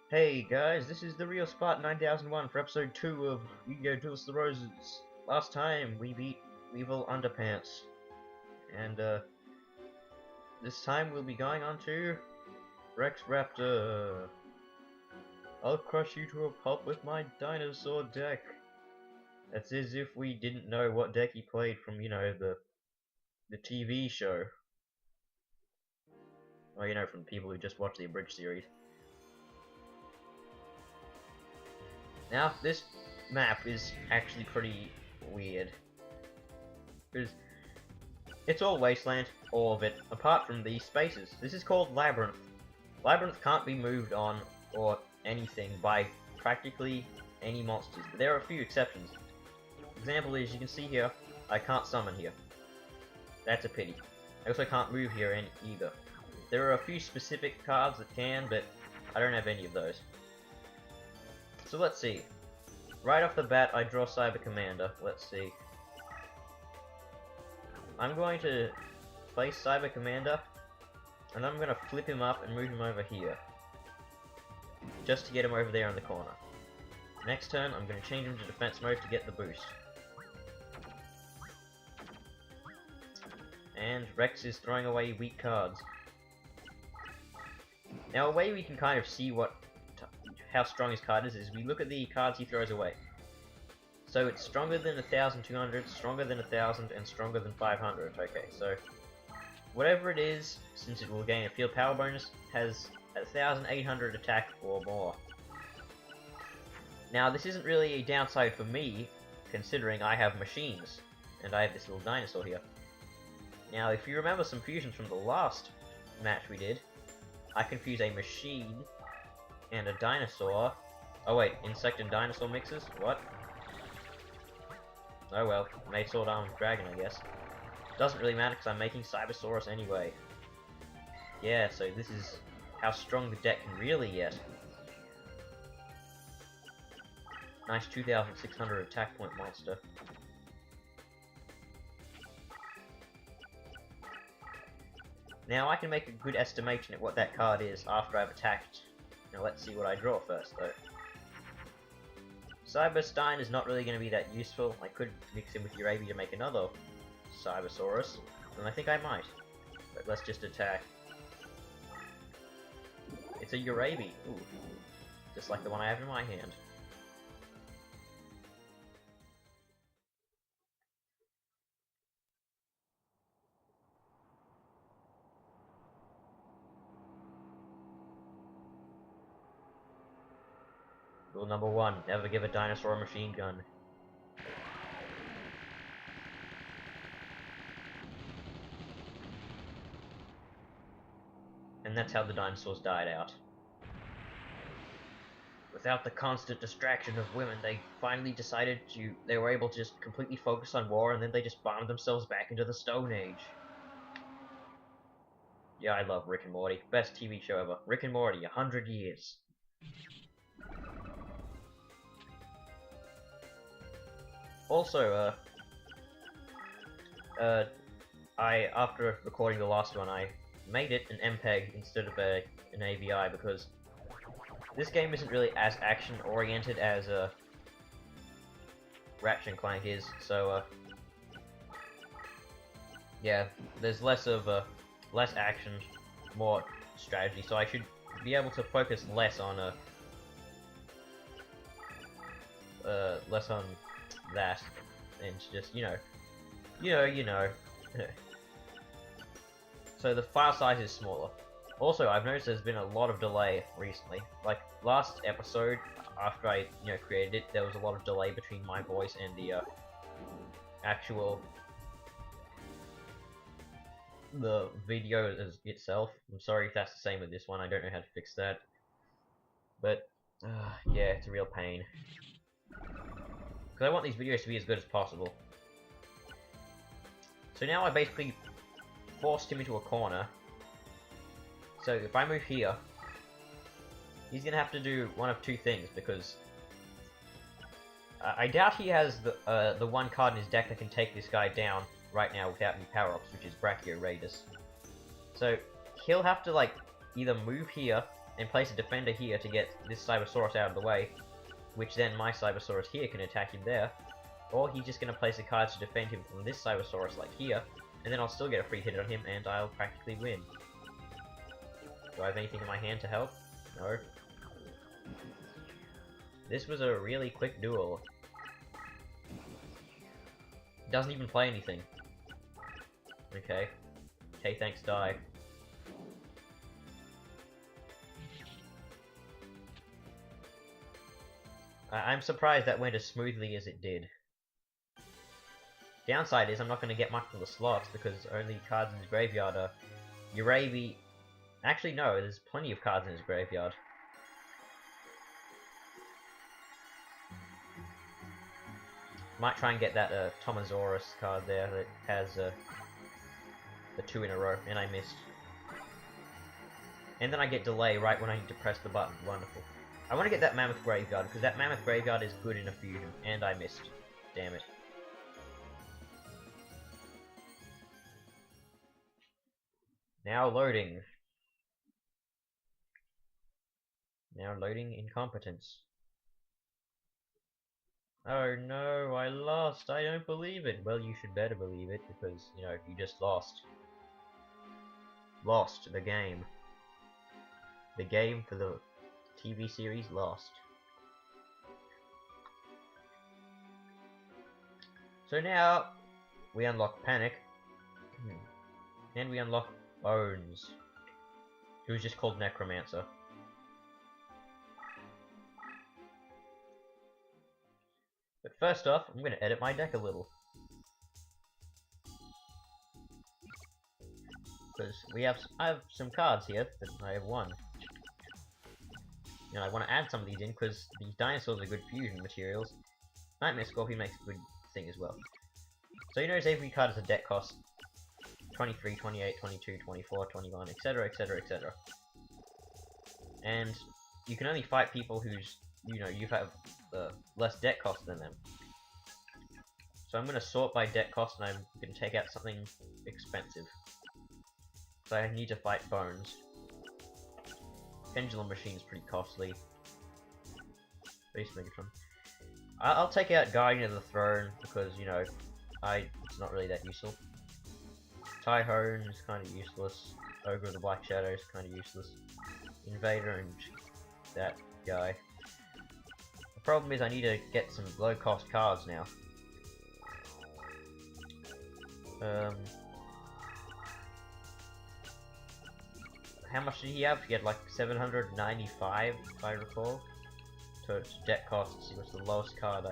Hey guys, this is the real Spot 9001 for episode 2 of Yu-Gi-Oh! Duelist the Roses. Last time we beat Weevil Underpants, and this time we'll be going on to Rex Raptor. I'll crush you to a pulp with my dinosaur deck. That's as if we didn't know what deck he played from, the TV show. Or, from people who just watch the abridged series. Now, this map is actually pretty weird. Because it's all wasteland, all of it, apart from these spaces. This is called Labyrinth. Labyrinth can't be moved on or anything by practically any monsters, but there are a few exceptions. Example is, you can see here, I can't summon here. That's a pity. I also can't move here either. There are a few specific cards that can, but I don't have any of those. So let's see. Right off the bat, I draw Cyber Commander. Let's see. I'm going to place Cyber Commander, and I'm going to flip him up and move him over here. Just to get him over there in the corner. Next turn, I'm going to change him to defense mode to get the boost. And Rex is throwing away weak cards. Now, a way we can kind of see how strong his card is we look at the cards he throws away. So it's stronger than 1,200, stronger than 1,000, and stronger than 500. Okay, so whatever it is, since it will gain a field power bonus, has 1,800 attack or more. Now this isn't really a downside for me, considering I have machines, and I have this little dinosaur here. Now if you remember some fusions from the last match we did, I can fuse a machine and a dinosaur. Oh wait, insect and dinosaur mixes? What? Oh well, made Sword Arm Dragon, I guess. Doesn't really matter because I'm making Cybersaurus anyway. Yeah, so this is how strong the deck can really get. Nice 2,600 attack point monster. Now I can make a good estimation at what that card is after I've attacked. Now let's see what I draw first though. Cyberstein is not really going to be that useful. I could mix him with Urabi to make another Cybersaurus, and I think I might. But let's just attack. It's a Urabi. Ooh. Just like the one I have in my hand. Rule number 1, never give a dinosaur a machine gun. And that's how the dinosaurs died out. Without the constant distraction of women, they finally decided they were able to just completely focus on war, and then they just bombed themselves back into the Stone Age. Yeah, I love Rick and Morty. Best TV show ever. Rick and Morty, 100 years. Also, after recording the last one, I made it an MPEG instead of an AVI because this game isn't really as action-oriented as Ratchet and Clank is, so, yeah, there's less action, more strategy, so I should be able to focus less on that, and just, So the file size is smaller. Also, I've noticed there's been a lot of delay recently. Like, last episode, after I, created it, there was a lot of delay between my voice and the, the video itself. I'm sorry if that's the same with this one, I don't know how to fix that. But, yeah, it's a real pain. Because I want these videos to be as good as possible. So now I basically forced him into a corner. So if I move here, he's gonna have to do one of two things, because I doubt he has the one card in his deck that can take this guy down right now without any power-ups, which is Brachioraidus. So he'll have to, like, either move here and place a defender here to get this Cybersaurus out of the way, which then my Cybersaurus here can attack him there, or he's just going to place a card to defend him from this Cybersaurus like here, and then I'll still get a free hit on him and I'll practically win. Do I have anything in my hand to help? No. This was a really quick duel. Doesn't even play anything. Okay. Okay, thanks, die. I'm surprised that went as smoothly as it did. Downside is I'm not going to get much of the slots because only cards in his graveyard are Urabi. Actually, no, there's plenty of cards in his graveyard. Might try and get that Tomosaurus card there that has the 2 in a row, and I missed. And then I get delay right when I need to press the button. Wonderful. I want to get that Mammoth Graveyard, because that Mammoth Graveyard is good in a fusion, and I missed. Damn it. Now loading. Now loading incompetence. Oh no, I lost. I don't believe it. Well, you should better believe it, because, you know, you just lost. Lost the game. The game for the TV series Lost. So now, we unlock Panic. And we unlock Bones, who's just called Necromancer. But first off, I'm going to edit my deck a little. Because I have some cards here that I have won. And I want to add some of these in because these dinosaurs are good fusion materials. Nightmare Scorpion makes a good thing as well. So you notice every card has a deck cost 23, 28, 22, 24, 21, etc, etc, etc. And you can only fight people who's, you know, you have less deck cost than them. So I'm going to sort by deck cost and I'm going to take out something expensive. So I need to fight Bones. Pendulum Machine is pretty costly. Base Megatron. I'll take out Guardian of the Throne because, you know, it's not really that useful. Tyhone is kind of useless. Ogre of the Black Shadow is kind of useless. Invader and that guy. The problem is I need to get some low-cost cards now. How much did he have? He had like 795, if I recall. So it's deck cost. Let's see what's the lowest card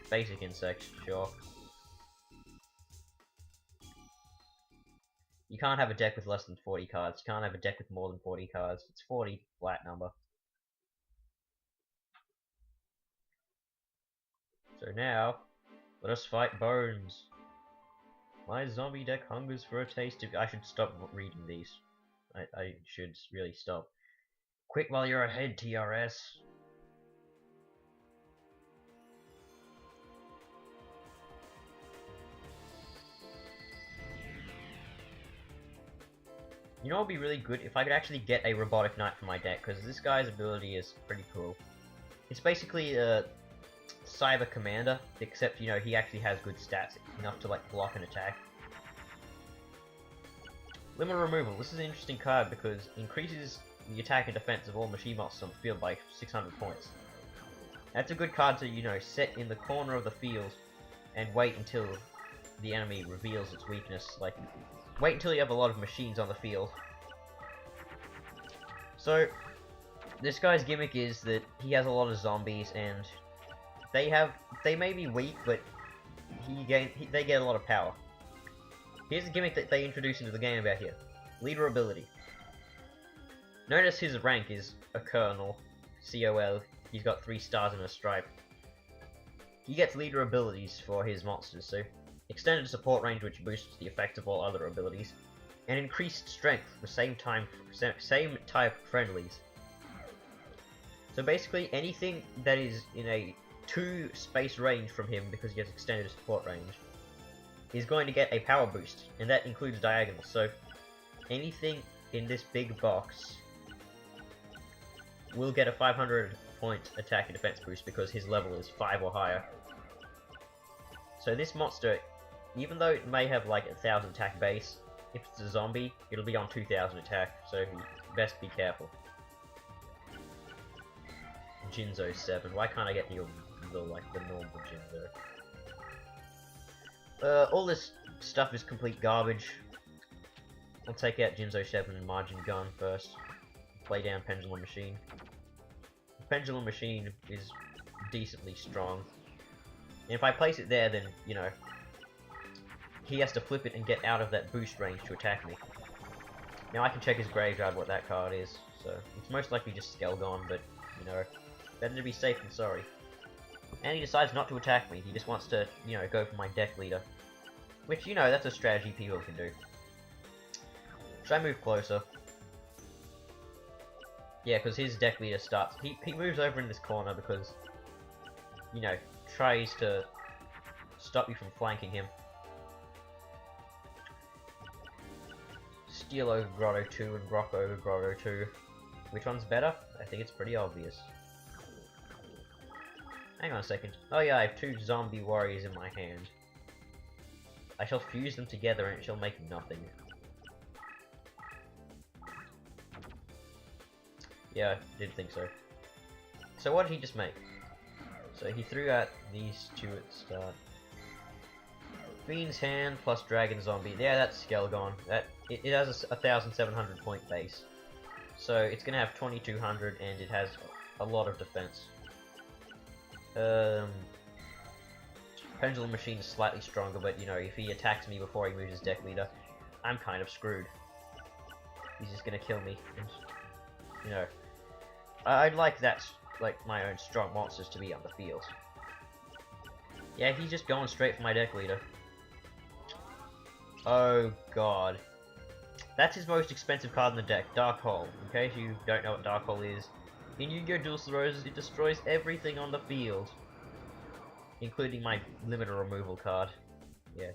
Basic Insect, sure. You can't have a deck with less than 40 cards. You can't have a deck with more than 40 cards. It's 40, flat number. So now, let us fight Bones. My zombie deck hungers for a taste of... I should stop reading these. I should really stop. Quick while you're ahead, TRS. You know what would be really good? If I could actually get a Robotic Knight for my deck, because this guy's ability is pretty cool. It's basically a Cyber Commander, except, you know, he actually has good stats, enough to, like, block and attack. Limit Removal. This is an interesting card because it increases the attack and defense of all machine monsters on the field by 600 points. That's a good card to, you know, set in the corner of the field and wait until the enemy reveals its weakness. Like, wait until you have a lot of machines on the field. So, this guy's gimmick is that he has a lot of zombies and they may be weak, but they get a lot of power. Here's the gimmick that they introduce into the game about here. Leader ability. Notice his rank is a Colonel, COL. He's got 3 stars and a stripe. He gets leader abilities for his monsters, so extended support range, which boosts the effect of all other abilities, and increased strength for same type friendlies. So basically, anything that is in a 2 space range from him, because he has extended support range, is going to get a power boost, and that includes diagonal. So anything in this big box will get a 500 point attack and defense boost because his level is 5 or higher. So this monster, even though it may have like 1000 attack base, if it's a zombie, it'll be on 2000 attack, so you best be careful. Jinzo 7. Why can't I get the normal Jinzo? All this stuff is complete garbage. I'll take out Jinzo 7 and Margin Gun first. Play down Pendulum Machine. The Pendulum Machine is decently strong. And if I place it there, then, you know, he has to flip it and get out of that boost range to attack me. Now I can check his graveyard what that card is, so it's most likely just Skelgon, but, you know, better to be safe than sorry. And he decides not to attack me, he just wants to, you know, go for my deck leader. Which, you know, that's a strategy people can do. Should I move closer? Yeah, because his deck leader starts... He moves over in this corner because, you know, tries to stop you from flanking him. Steel over Grotto 2 and Rock over Grotto 2. Which one's better? I think it's pretty obvious. Hang on a second. Oh yeah, I have 2 zombie warriors in my hand. I shall fuse them together and it shall make nothing. Yeah, did think so. So what did he just make? So he threw out these 2 at the start. Fiend's Hand plus Dragon Zombie. Yeah, that's Skelgon. It has a 1700 point base. So it's gonna have 2200 and it has a lot of defense. Pendulum Machine is slightly stronger, but you know, if he attacks me before he moves his deck leader, I'm kind of screwed. He's just gonna kill me. And, you know, I'd like that, like my own strong monsters to be on the field. Yeah, he's just going straight for my deck leader. Oh god. That's his most expensive card in the deck, Dark Hole. In case you don't know what Dark Hole is, in Yu-Gi-Oh! Duelist Roses, it destroys everything on the field. Including my limiter removal card. Yeah.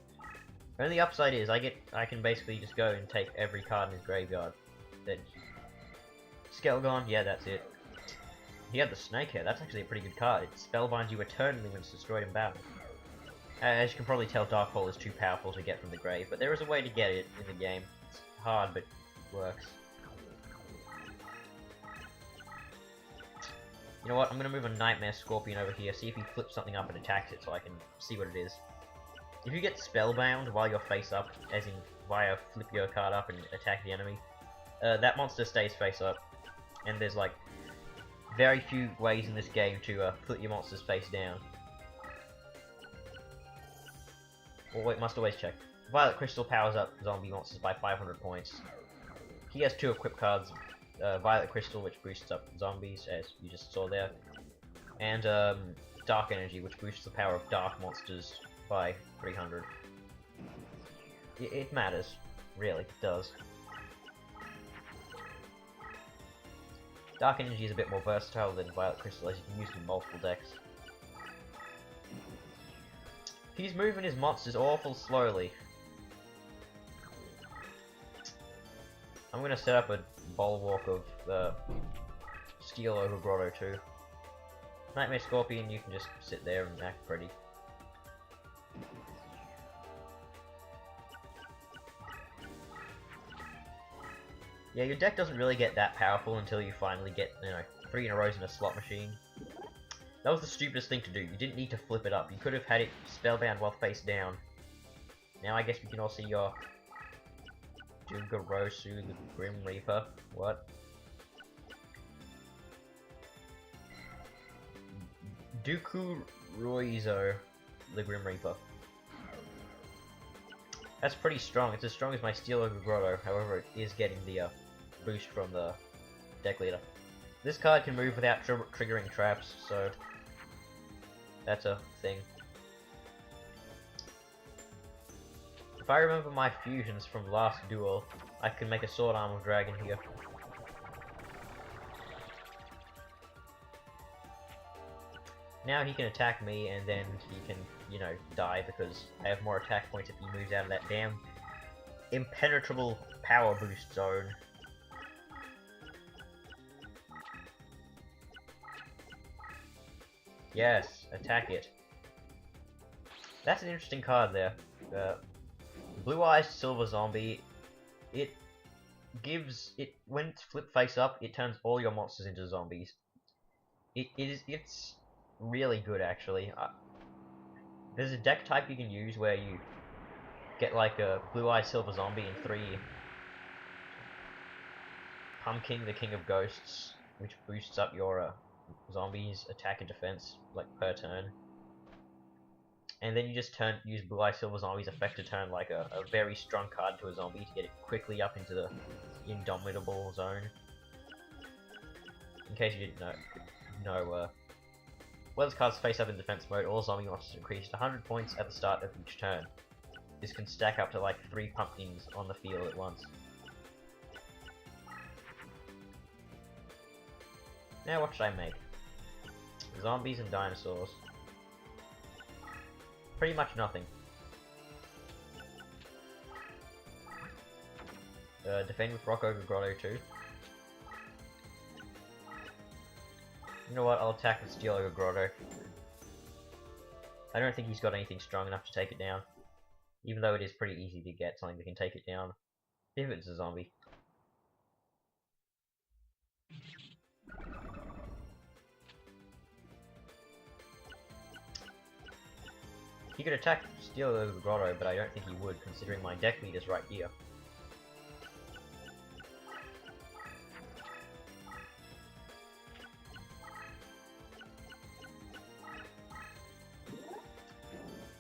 Only upside is, I can basically just go and take every card in his graveyard. Then Skelgon, yeah, that's it. He had the Snakehead, that's actually a pretty good card. It spellbinds you eternally when it's destroyed in battle. As you can probably tell, Dark Hole is too powerful to get from the grave, but there is a way to get it in the game. It's hard, but it works. You know what, I'm gonna move a Nightmare Scorpion over here, see if he flips something up and attacks it so I can see what it is. If you get spellbound while you're face up, as in via flip your card up and attack the enemy, that monster stays face up. And there's like very few ways in this game to put your monsters face down. Or wait, must always check. Violet Crystal powers up zombie monsters by 500 points. He has 2 equipped cards. Violet Crystal, which boosts up zombies, as you just saw there. And Dark Energy, which boosts the power of dark monsters by 300. It matters. Really, it does. Dark Energy is a bit more versatile than Violet Crystal, as you can use it in multiple decks. He's moving his monsters awful slowly. I'm gonna set up a bulwark of Steel over Grotto 2. Nightmare Scorpion, you can just sit there and act pretty. Yeah, your deck doesn't really get that powerful until you finally get, you know, 3 in a row in a slot machine. That was the stupidest thing to do. You didn't need to flip it up. You could have had it spellbound while face down. Now I guess we can all see your Yugioh, the Grim Reaper. What? Duelist, the Grim Reaper. That's pretty strong. It's as strong as my Steel over Grotto. However, it is getting the boost from the deck leader. This card can move without triggering traps, so that's a thing. If I remember my fusions from last duel, I can make a Sword Arm of Dragon here. Now he can attack me, and then he can, you know, die because I have more attack points if he moves out of that damn impenetrable power boost zone. Yes, attack it. That's an interesting card there. Blue Eyes Silver Zombie. It gives it when it's flipped face up, it turns all your monsters into zombies. It's really good actually. There's a deck type you can use where you get like a Blue Eyes Silver Zombie and 3 Pumpkin, the King of Ghosts, which boosts up your zombies' attack and defense like per turn. And then you just use Blue Eye Silver Zombie's effect to turn like a very strong card into a zombie to get it quickly up into the indomitable zone. In case you didn't know, when this card's face up in defense mode, all zombie monsters increase to 100 points at the start of each turn. This can stack up to like 3 pumpkins on the field at once. Now what should I make? Zombies and dinosaurs. Pretty much nothing. Defend with Rock Ogre Grotto too. You know what, I'll attack with Steel Ogre Grotto. I don't think he's got anything strong enough to take it down. Even though it is pretty easy to get something that can take it down. If it's a zombie. He could attack Steel Ogre Grotto, but I don't think he would, considering my deck lead is right here.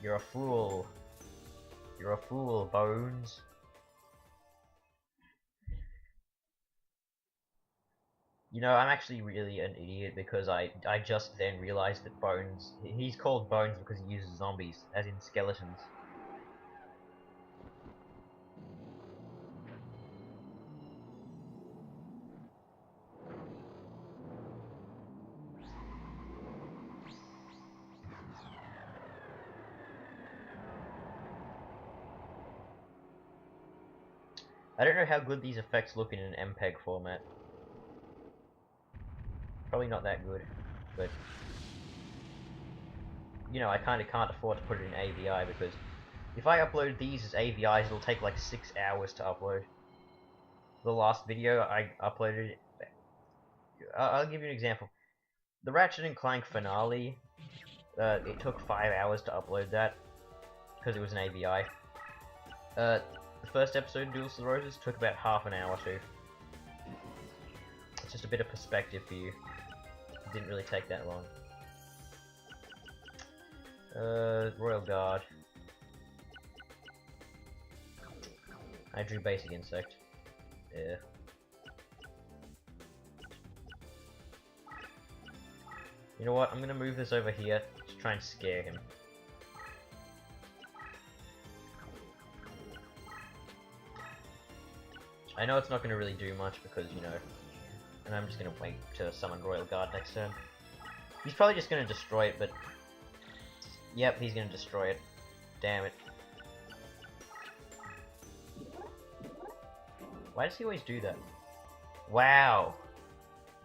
You're a fool. You're a fool, Bones. You know, I'm actually really an idiot because I just then realized that Bones... He's called Bones because he uses zombies, as in skeletons. I don't know how good these effects look in an MPEG format. Probably not that good, but... You know, I kinda can't afford to put it in AVI because if I upload these as AVIs, it'll take like 6 hours to upload. The last video I uploaded... I'll give you an example. The Ratchet & Clank finale, it took 5 hours to upload that, because it was an AVI. The first episode, Duelist of the Roses, took about half an hour too. It's just a bit of perspective for you. It didn't really take that long. Royal Guard. I drew Basic Insect. Yeah. You know what, I'm gonna move this over here to try and scare him. I know it's not gonna really do much because, you know, and I'm just gonna wait to summon Royal Guard next turn. He's probably just gonna destroy it, but... Yep, he's gonna destroy it. Damn it. Why does he always do that? Wow!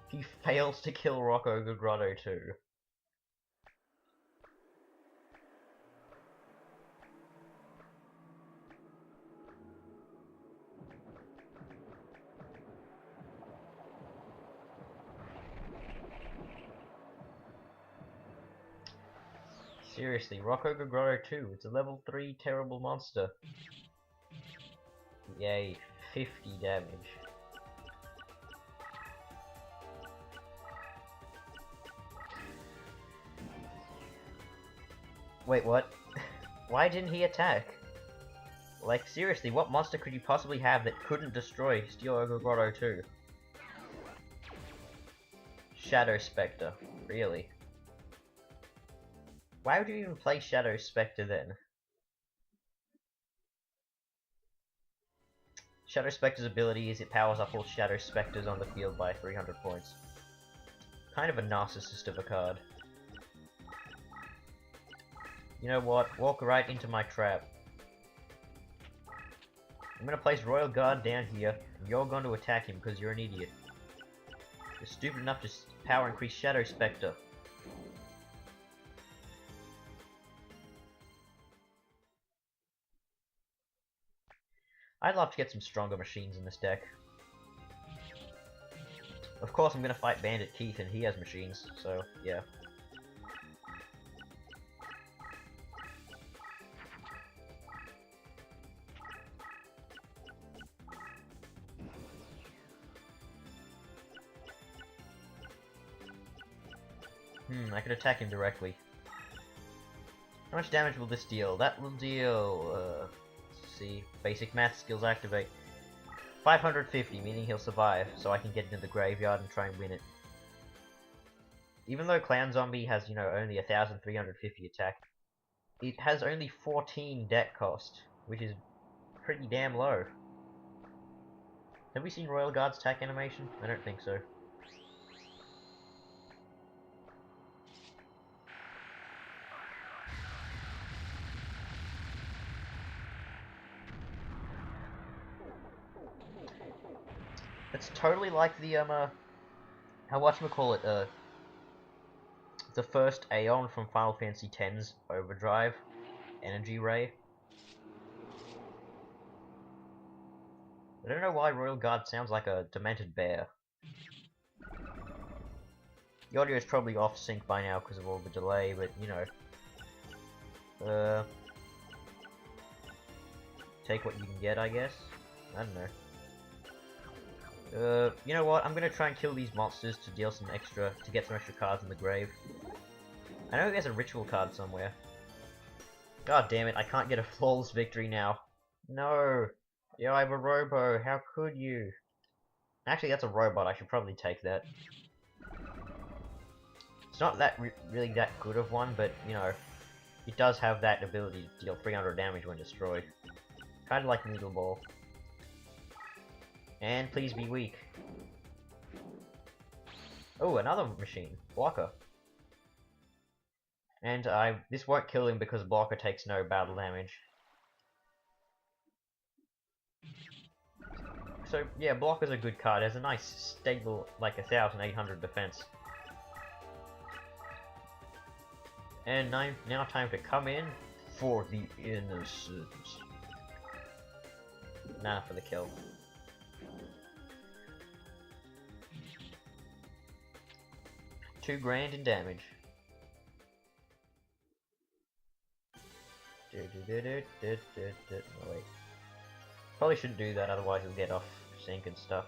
He fails to kill Rock Ogre Grotto too. Seriously, Rock Ogre Grotto 2, it's a level 3 terrible monster. Yay, 50 damage. Wait, what? Why didn't he attack? Like, seriously, what monster could you possibly have that couldn't destroy Steel Ogre Grotto 2? Shadow Spectre, really? Why would you even play Shadow Spectre then? Shadow Spectre's ability is it powers up all Shadow Spectres on the field by 300 points. Kind of a narcissist of a card. You know what? Walk right into my trap. I'm gonna place Royal Guard down here, and you're going to attack him because you're an idiot. You're stupid enough to power increase Shadow Spectre. I'd love to get some stronger machines in this deck. Of course, I'm gonna fight Bandit Keith, and he has machines, so yeah. I could attack him directly. How much damage will this deal? That will deal, let's see, basic math skills activate. 550, meaning he'll survive, so I can get into the graveyard and try and win it. Even though Clown Zombie has, you know, only 1,350 attack, it has only 14 deck cost, which is pretty damn low. Have we seen Royal Guard's attack animation? I don't think so. It's totally like the, how whatchamacallit, the first Aeon from Final Fantasy X's Overdrive Energy Ray. I don't know why Royal Guard sounds like a demented bear. The audio is probably off sync by now because of all the delay, but you know. Take what you can get, I guess. I don't know. You know what? I'm gonna try and kill these monsters to deal some extra, to get some extra cards in the grave. I know there's a ritual card somewhere. God damn it, I can't get a flawless victory now. No! Yeah, I have a robo, how could you? Actually, that's a robot, I should probably take that. It's not that really that good of one, but, you know, it does have that ability to deal 300 damage when destroyed. Kinda like Noodle Ball. And please be weak. Oh, another machine. Blocker. And this won't kill him because Blocker takes no battle damage. So, yeah, Blocker's a good card. It has a nice, stable, like, 1,800 defense. And now time to come in for the innocent. Nah, for the kill. $2,000 in damage. Oh, wait. Probably shouldn't do that, otherwise he'll get off sync and stuff.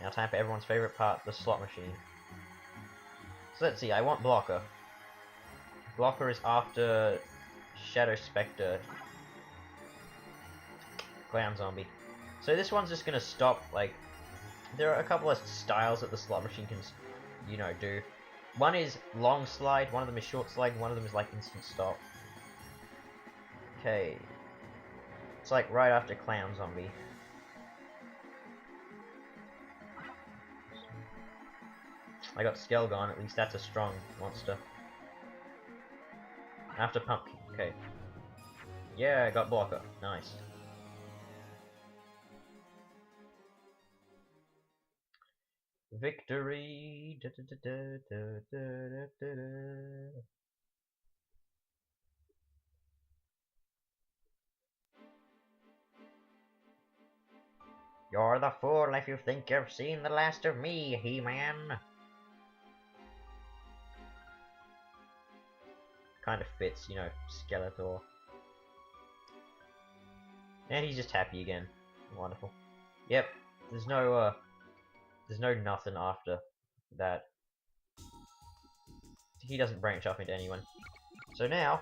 Now time for everyone's favorite part, the slot machine. So let's see, I want Blocker. Blocker is after Shadow Spectre. Clown Zombie. So this one's just gonna stop, like, there are a couple of styles that the slot machine can, you know, do. One is long slide, one of them is short slide, one of them is like instant stop. Okay. It's like right after Clown Zombie. I got Skelgon, at least that's a strong monster. After Pumpkin, okay. Yeah, I got Blocker, nice. Victory! Da, da, da, da, da, da, da. You're the fool if you think you've seen the last of me, He-Man. Kind of fits, you know, Skeletor. And he's just happy again. Wonderful. Yep, there's no nothing after that. He doesn't branch off into anyone. So now,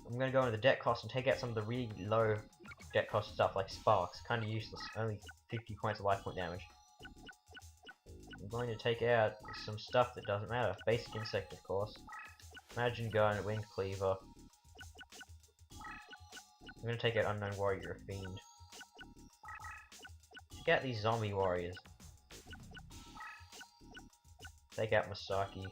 I'm gonna go into the deck cost and take out some of the really low deck cost stuff like Sparks. Kinda useless, only 50 points of life point damage. I'm going to take out some stuff that doesn't matter. Basic Insect, of course. Imagine Gun, Winged Cleaver. I'm gonna take out Unknown Warrior, Fiend. Take out these zombie warriors. Take out Masaki.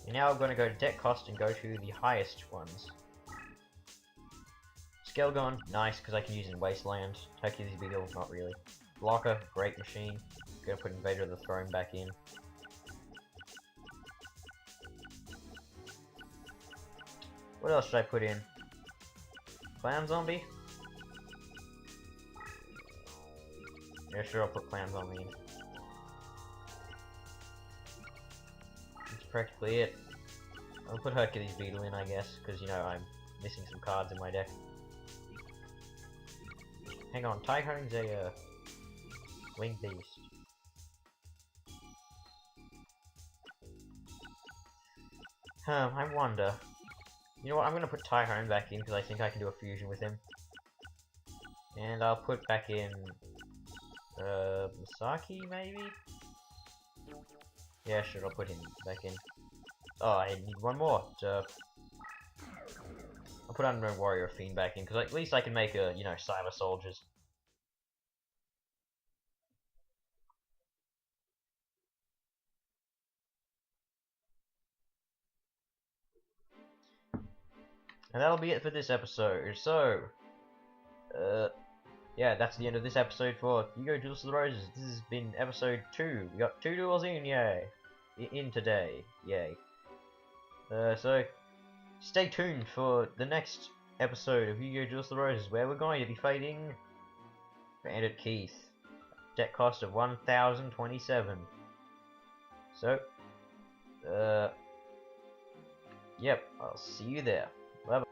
And now I'm going to go to deck cost and go to the highest ones. Skelgon, nice, because I can use in Wasteland. Hercules Beetle, not really. Blocker, great machine. gonna put Invader of the Throne back in. What else should I put in? Clown Zombie? Yeah, sure, I'll put Clown Zombie in. That's practically it. I'll put Hercules Beetle in, I guess, because, you know, I'm missing some cards in my deck. Hang on, Typhoon's a, winged beast. I wonder. You know what, I'm gonna put Typhone back in, because I think I can do a fusion with him. And I'll put back in... Misaki, maybe? Yeah, sure, I'll put him back in. Oh, I need one more. I'll put Unknown Warrior Fiend back in, because at least I can make a, you know, Cyber Soldiers. And that'll be it for this episode. So, yeah, that's the end of this episode for Yugioh Duels of the Roses. This has been episode 2. We got 2 duels in, yay! In today, yay. So, stay tuned for the next episode of Yugioh Duels of the Roses, where we're going to be fighting Bandit Keith. Deck cost of 1,027. So, yep, I'll see you there. Bye bye.